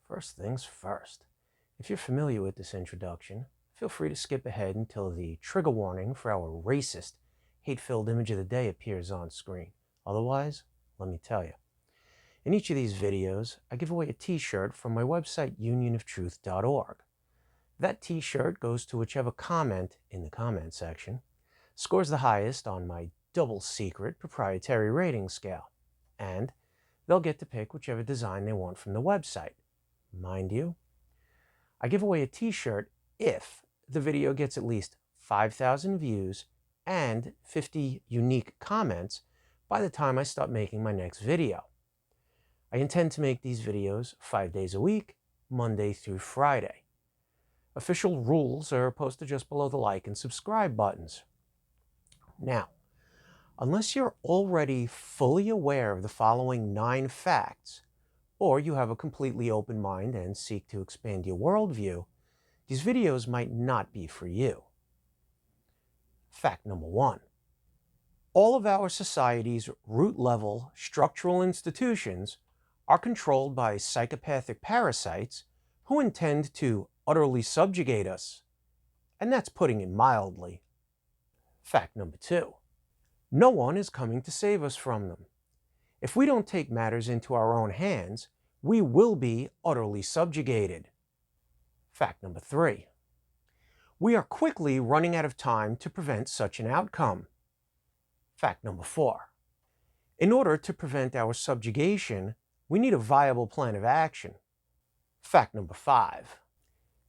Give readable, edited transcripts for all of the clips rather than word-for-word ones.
First things first. If you're familiar with this introduction, feel free to skip ahead until the trigger warning for our racist, hate-filled image of the day appears on screen. Otherwise, let me tell you. In each of these videos, I give away a t-shirt from my website, UnionOfTruth.org. That t-shirt goes to whichever comment in the comment section scores the highest on my double-secret proprietary rating scale, and they'll get to pick whichever design they want from the website. Mind you, I give away a t-shirt if the video gets at least 5,000 views and 50 unique comments by the time I start making my next video. I intend to make these videos 5 days a week, Monday through Friday. Official rules are posted just below the like and subscribe buttons. Now, unless you're already fully aware of the following 9 facts, or you have a completely open mind and seek to expand your worldview, these videos might not be for you. Fact number 1. All of our society's root-level structural institutions are controlled by psychopathic parasites who intend to utterly subjugate us. And that's putting it mildly. Fact number 2. No one is coming to save us from them. If we don't take matters into our own hands, we will be utterly subjugated. Fact number 3. We are quickly running out of time to prevent such an outcome. Fact number 4. In order to prevent our subjugation, we need a viable plan of action. Fact number 5.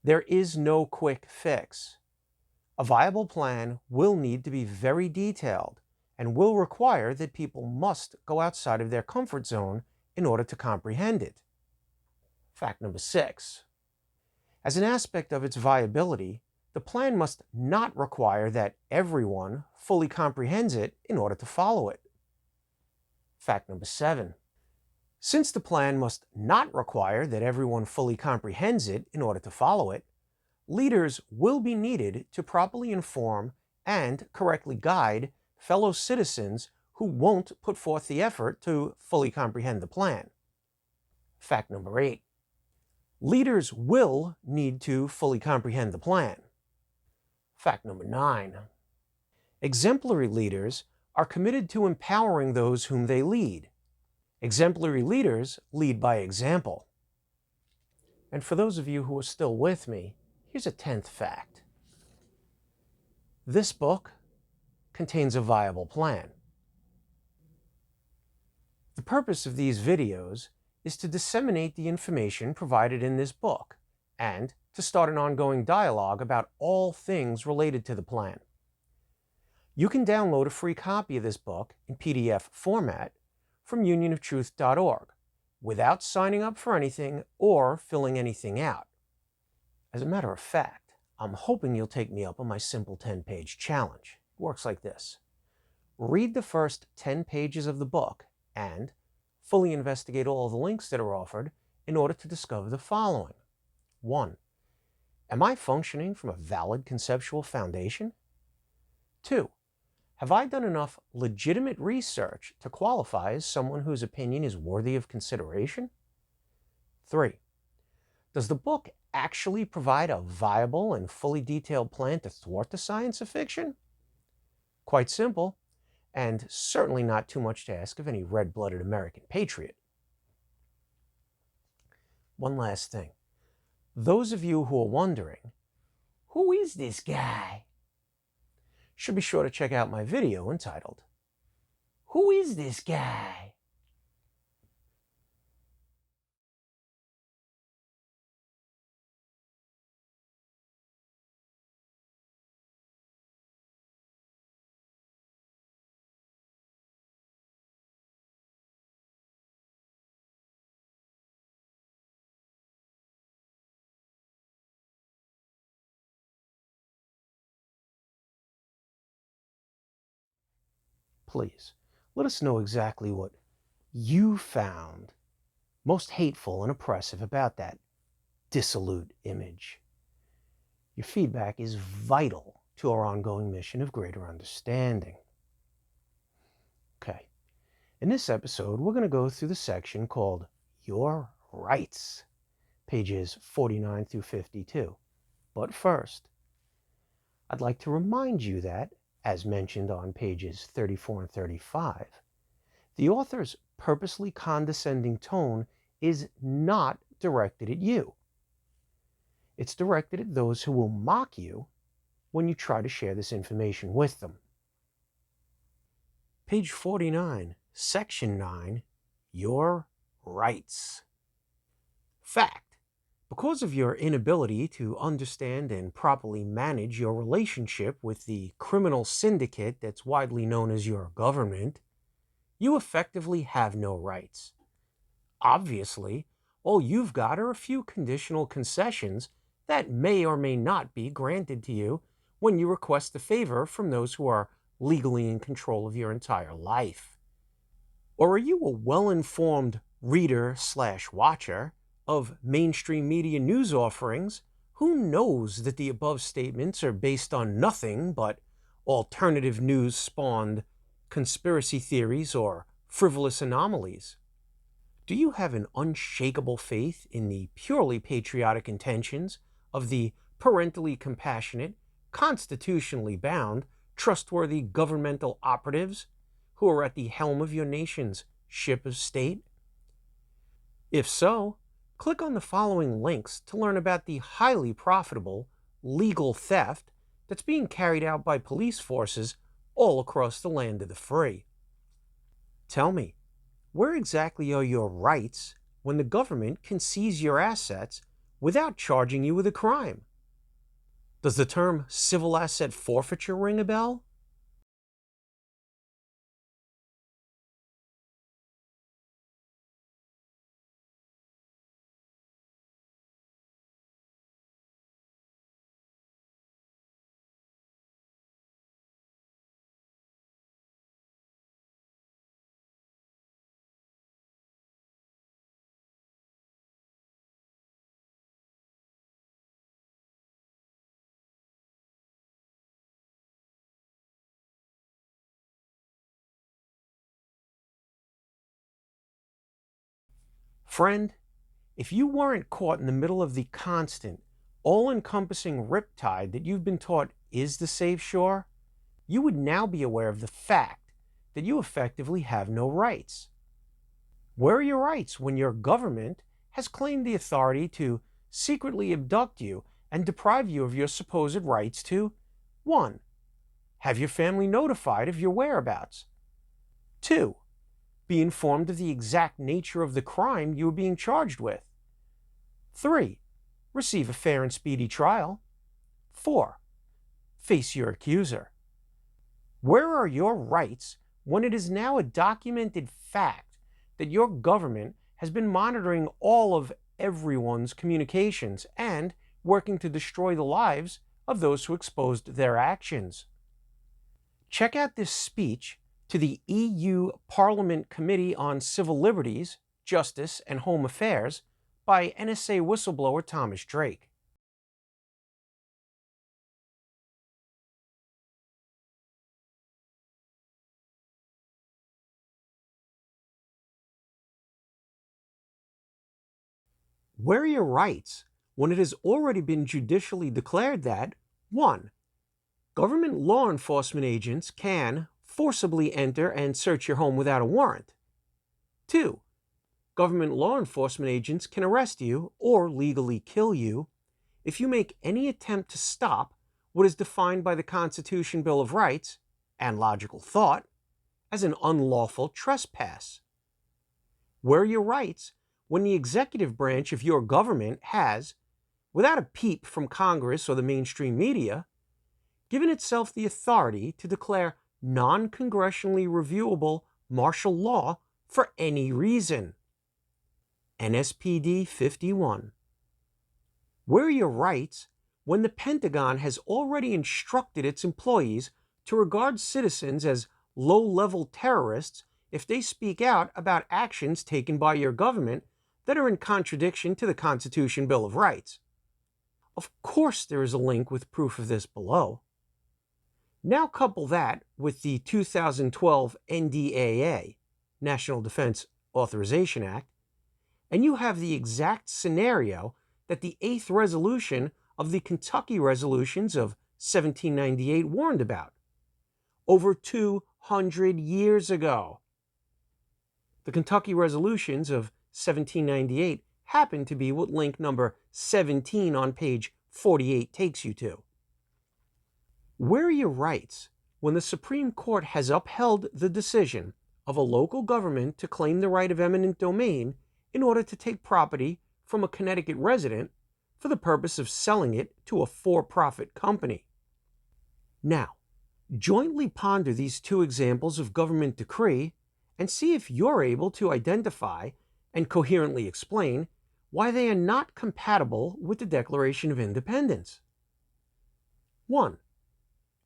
There is no quick fix. A viable plan will need to be very detailed and will require that people must go outside of their comfort zone in order to comprehend it. Fact number 6. As an aspect of its viability, the plan must not require that everyone fully comprehends it in order to follow it. Fact number 7. Since the plan must not require that everyone fully comprehends it in order to follow it, leaders will be needed to properly inform and correctly guide fellow citizens who won't put forth the effort to fully comprehend the plan. Fact number 8. Leaders will need to fully comprehend the plan. Fact number 9. Exemplary leaders are committed to empowering those whom they lead. Exemplary leaders lead by example. And for those of you who are still with me, here's a 10th fact. This book contains a viable plan. The purpose of these videos is to disseminate the information provided in this book and to start an ongoing dialogue about all things related to the plan. You can download a free copy of this book in PDF format from UnionOfTruth.org without signing up for anything or filling anything out. As a matter of fact, I'm hoping you'll take me up on my simple 10-page challenge. It works like this. Read the first 10 pages of the book and fully investigate all of the links that are offered in order to discover the following. 1. Am I functioning from a valid conceptual foundation? 2. Have I done enough legitimate research to qualify as someone whose opinion is worthy of consideration? 3. Does the book actually provide a viable and fully detailed plan to thwart the science of fiction? Quite simple, and certainly not too much to ask of any red-blooded American patriot. One last thing. Those of you who are wondering, who is this guy? Should be sure to check out my video entitled, Who is this guy? Please, let us know exactly what you found most hateful and oppressive about that dissolute image. Your feedback is vital to our ongoing mission of greater understanding. Okay, in this episode, we're going to go through the section called Your Rights. pages 49 through 52. But first, I'd like to remind you that, as mentioned on pages 34 and 35, the author's purposely condescending tone is not directed at you. It's directed at those who will mock you when you try to share this information with them. Page 49, Section 9, Your Rights. Fact. Because of your inability to understand and properly manage your relationship with the criminal syndicate that's widely known as your government, you effectively have no rights. Obviously, all you've got are a few conditional concessions that may or may not be granted to you when you request a favor from those who are legally in control of your entire life. Or are you a well-informed reader/watcher of mainstream media news offerings who knows that the above statements are based on nothing but alternative news spawned conspiracy theories or frivolous anomalies? Do you have an unshakable faith in the purely patriotic intentions of the parentally compassionate, constitutionally bound, trustworthy governmental operatives who are at the helm of your nation's ship of state? If so, click on the following links to learn about the highly profitable legal theft that's being carried out by police forces all across the land of the free. Tell me, where exactly are your rights when the government can seize your assets without charging you with a crime? Does the term civil asset forfeiture ring a bell? Friend, if you weren't caught in the middle of the constant, all-encompassing riptide that you've been taught is the safe shore, you would now be aware of the fact that you effectively have no rights. Where are your rights when your government has claimed the authority to secretly abduct you and deprive you of your supposed rights to 1. Have your family notified of your whereabouts. 2. Be informed of the exact nature of the crime you are being charged with. 3. Receive a fair and speedy trial. 4. Face your accuser. Where are your rights when it is now a documented fact that your government has been monitoring all of everyone's communications and working to destroy the lives of those who exposed their actions? Check out this speech to the EU Parliament Committee on Civil Liberties, Justice and Home Affairs by NSA whistleblower Thomas Drake. Where are your rights when it has already been judicially declared that 1. Government law enforcement agents can forcibly enter and search your home without a warrant. 2. Government law enforcement agents can arrest you or legally kill you if you make any attempt to stop what is defined by the Constitution Bill of Rights and logical thought as an unlawful trespass. Where are your rights when the executive branch of your government has, without a peep from Congress or the mainstream media, given itself the authority to declare non-congressionally reviewable martial law for any reason? NSPD 51. Where are your rights when the Pentagon has already instructed its employees to regard citizens as low-level terrorists if they speak out about actions taken by your government that are in contradiction to the Constitution Bill of Rights? Of course there is a link with proof of this below. Now couple that with the 2012 NDAA, National Defense Authorization Act, and you have the exact scenario that the 8th resolution of the Kentucky resolutions of 1798 warned about, over 200 years ago. The Kentucky resolutions of 1798 happen to be what link number 17 on page 48 takes you to. Where are your rights when the Supreme Court has upheld the decision of a local government to claim the right of eminent domain in order to take property from a Connecticut resident for the purpose of selling it to a for-profit company? Now, jointly ponder these two examples of government decree and see if you're able to identify and coherently explain why they are not compatible with the Declaration of Independence. 1.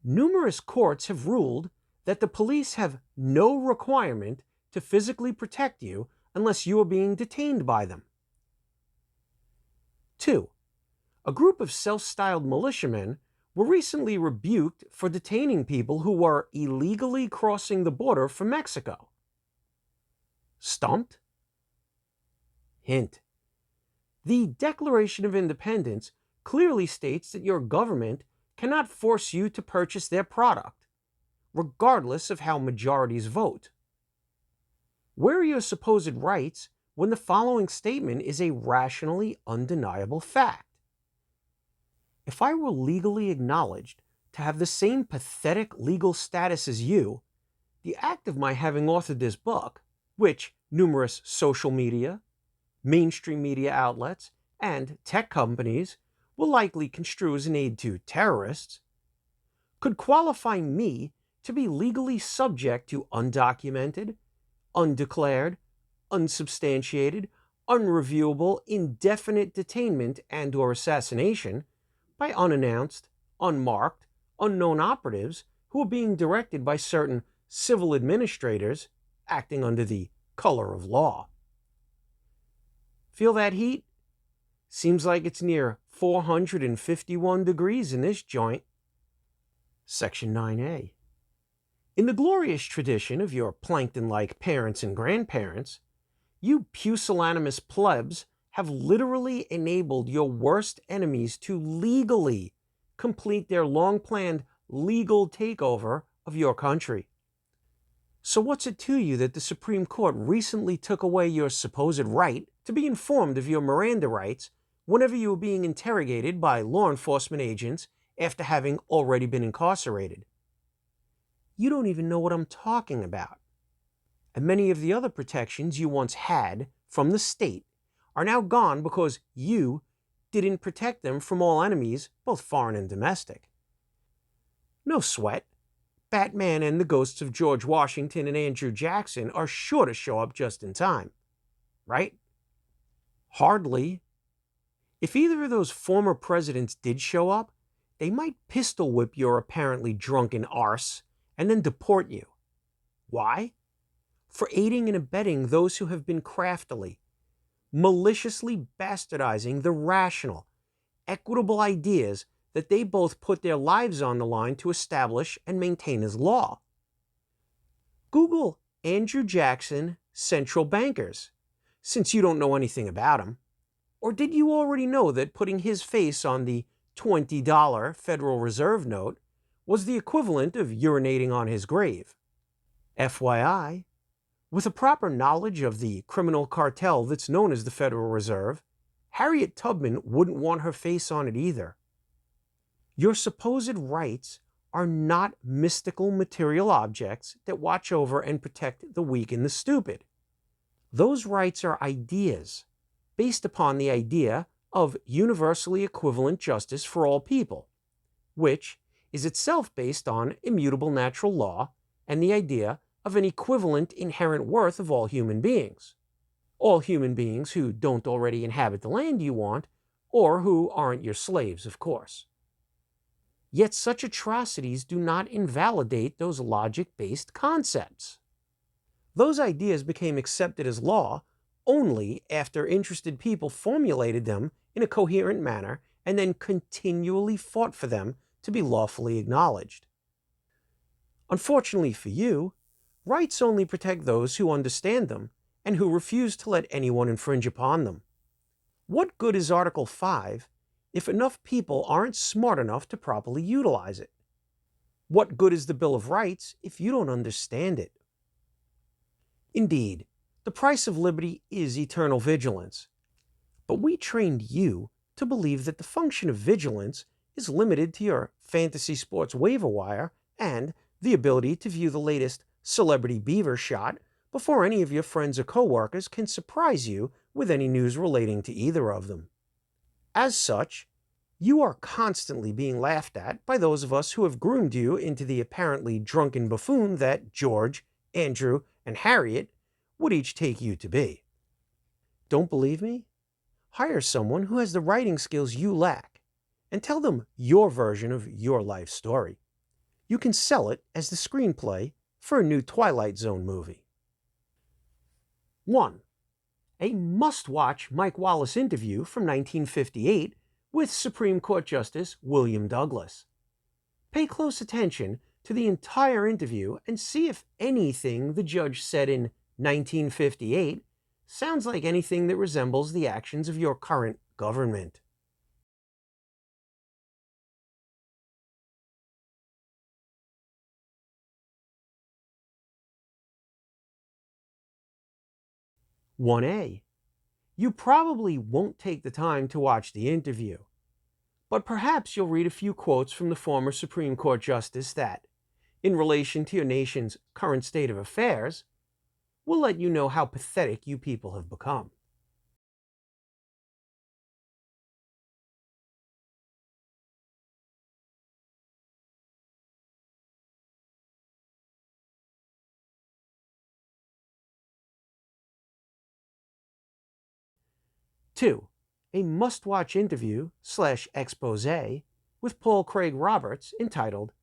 Numerous courts have ruled that the police have no requirement to physically protect you unless you are being detained by them. 2. A group of self-styled militiamen were recently rebuked for detaining people who were illegally crossing the border from Mexico. Stumped? Hint. The Declaration of Independence clearly states that your government cannot force you to purchase their product, regardless of how majorities vote. Where are your supposed rights when the following statement is a rationally undeniable fact? If I were legally acknowledged to have the same pathetic legal status as you, the act of my having authored this book, which numerous social media, mainstream media outlets, and tech companies will likely construe as an aid to terrorists, could qualify me to be legally subject to undocumented, undeclared, unsubstantiated, unreviewable, indefinite detainment and/or assassination by unannounced, unmarked, unknown operatives who are being directed by certain civil administrators acting under the color of law. Feel that heat? Seems like it's near 451 degrees in this joint. Section 9A. In the glorious tradition of your plankton-like parents and grandparents, you pusillanimous plebs have literally enabled your worst enemies to legally complete their long-planned legal takeover of your country. So what's it to you that the Supreme Court recently took away your supposed right to be informed of your Miranda rights whenever you were being interrogated by law enforcement agents after having already been incarcerated? You don't even know what I'm talking about. And many of the other protections you once had from the state are now gone because you didn't protect them from all enemies, both foreign and domestic. No sweat. Batman and the ghosts of George Washington and Andrew Jackson are sure to show up just in time, right? Hardly. If either of those former presidents did show up, they might pistol whip your apparently drunken arse and then deport you. Why? For aiding and abetting those who have been craftily, maliciously bastardizing the rational, equitable ideas that they both put their lives on the line to establish and maintain as law. Google Andrew Jackson central bankers, since you don't know anything about him. Or did you already know that putting his face on the $20 Federal Reserve note was the equivalent of urinating on his grave? FYI, with a proper knowledge of the criminal cartel that's known as the Federal Reserve, Harriet Tubman wouldn't want her face on it either. Your supposed rights are not mystical material objects that watch over and protect the weak and the stupid. Those rights are ideas based upon the idea of universally equivalent justice for all people, which is itself based on immutable natural law and the idea of an equivalent inherent worth of all human beings. All human beings who don't already inhabit the land you want, or who aren't your slaves, of course. Yet such atrocities do not invalidate those logic-based concepts. Those ideas became accepted as law only after interested people formulated them in a coherent manner and then continually fought for them to be lawfully acknowledged. Unfortunately for you, rights only protect those who understand them and who refuse to let anyone infringe upon them. What good is Article 5 if enough people aren't smart enough to properly utilize it? What good is the Bill of Rights if you don't understand it? Indeed, the price of liberty is eternal vigilance. But we trained you to believe that the function of vigilance is limited to your fantasy sports waiver wire and the ability to view the latest celebrity beaver shot before any of your friends or coworkers can surprise you with any news relating to either of them. As such, you are constantly being laughed at by those of us who have groomed you into the apparently drunken buffoon that George, Andrew, and Harriet would each take you to be. Don't believe me? Hire someone who has the writing skills you lack and tell them your version of your life story. You can sell it as the screenplay for a new Twilight Zone movie. 1. A must-watch Mike Wallace interview from 1958 with Supreme Court Justice William Douglas. Pay close attention to the entire interview and see if anything the judge said in 1958 sounds like anything that resembles the actions of your current government. 1A. You probably won't take the time to watch the interview, but perhaps you'll read a few quotes from the former Supreme Court Justice that, in relation to your nation's current state of affairs, will let you know how pathetic you people have become. 2. A must-watch interview / expose with Paul Craig Roberts entitled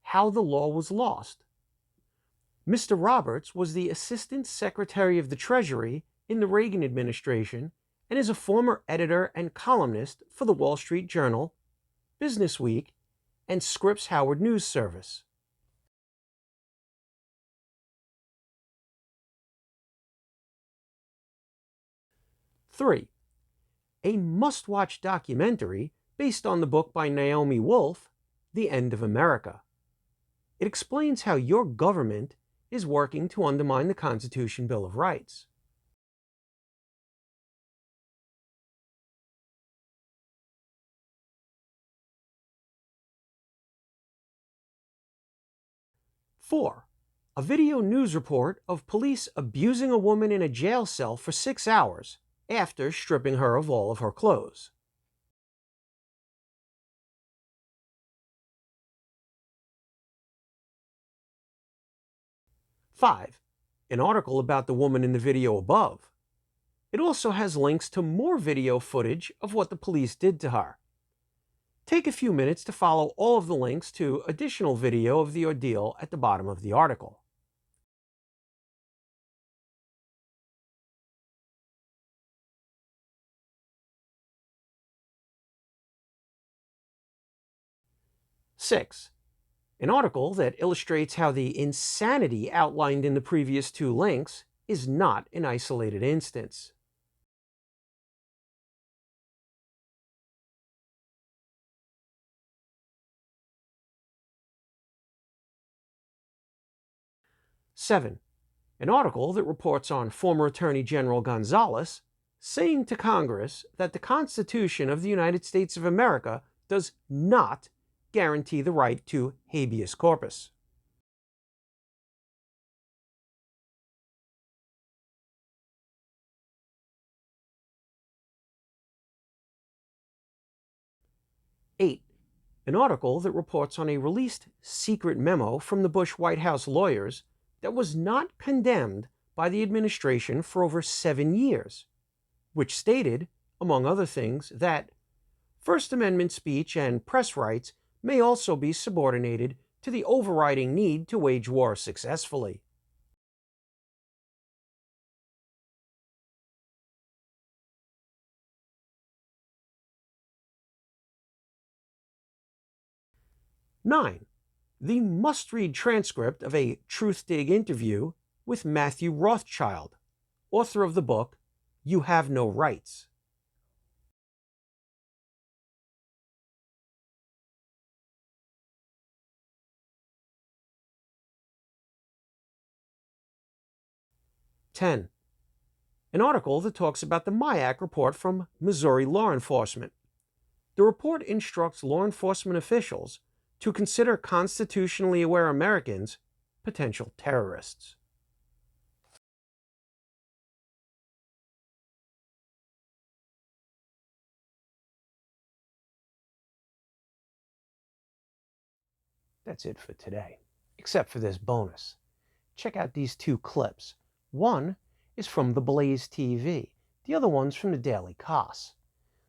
How the Law Was Lost. Mr. Roberts was the Assistant Secretary of the Treasury in the Reagan administration and is a former editor and columnist for the Wall Street Journal, Business Week, and Scripps Howard News Service. 3. A must-watch documentary based on the book by Naomi Wolf, The End of America. It explains how your government is working to undermine the Constitution Bill of Rights. 4. A video news report of police abusing a woman in a jail cell for 6 hours after stripping her of all of her clothes. 5. An article about the woman in the video above. It also has links to more video footage of what the police did to her. Take a few minutes to follow all of the links to additional video of the ordeal at the bottom of the article. 6. An article that illustrates how the insanity outlined in the previous 2 links is not an isolated instance. 7. An article that reports on former Attorney General Gonzales saying to Congress that the Constitution of the United States of America does not guarantee the right to habeas corpus. 8. An article that reports on a released secret memo from the Bush White House lawyers that was not condemned by the administration for over 7 years, which stated, among other things, that First Amendment speech and press rights may also be subordinated to the overriding need to wage war successfully. 9. The must-read transcript of a Truth Dig interview with Matthew Rothschild, author of the book You Have No Rights. 10. An article that talks about the MIAC report from Missouri law enforcement. The report instructs law enforcement officials to consider constitutionally aware Americans potential terrorists. That's it for today, except for this bonus. Check out these two clips. One is from the Blaze TV. The other one's from the Daily Kos.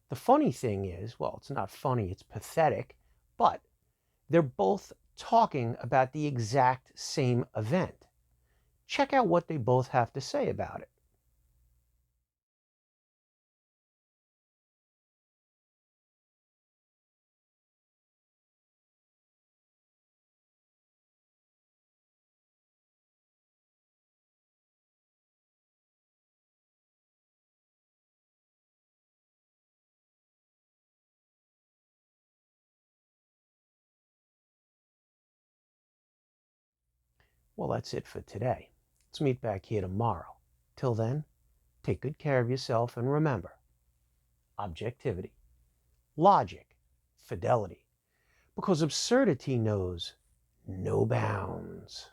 The funny thing is, well, it's not funny, it's pathetic, but they're both talking about the exact same event. Check out what they both have to say about it. Well, that's it for today. Let's meet back here tomorrow. Till then, take good care of yourself and remember, objectivity, logic, fidelity, because absurdity knows no bounds.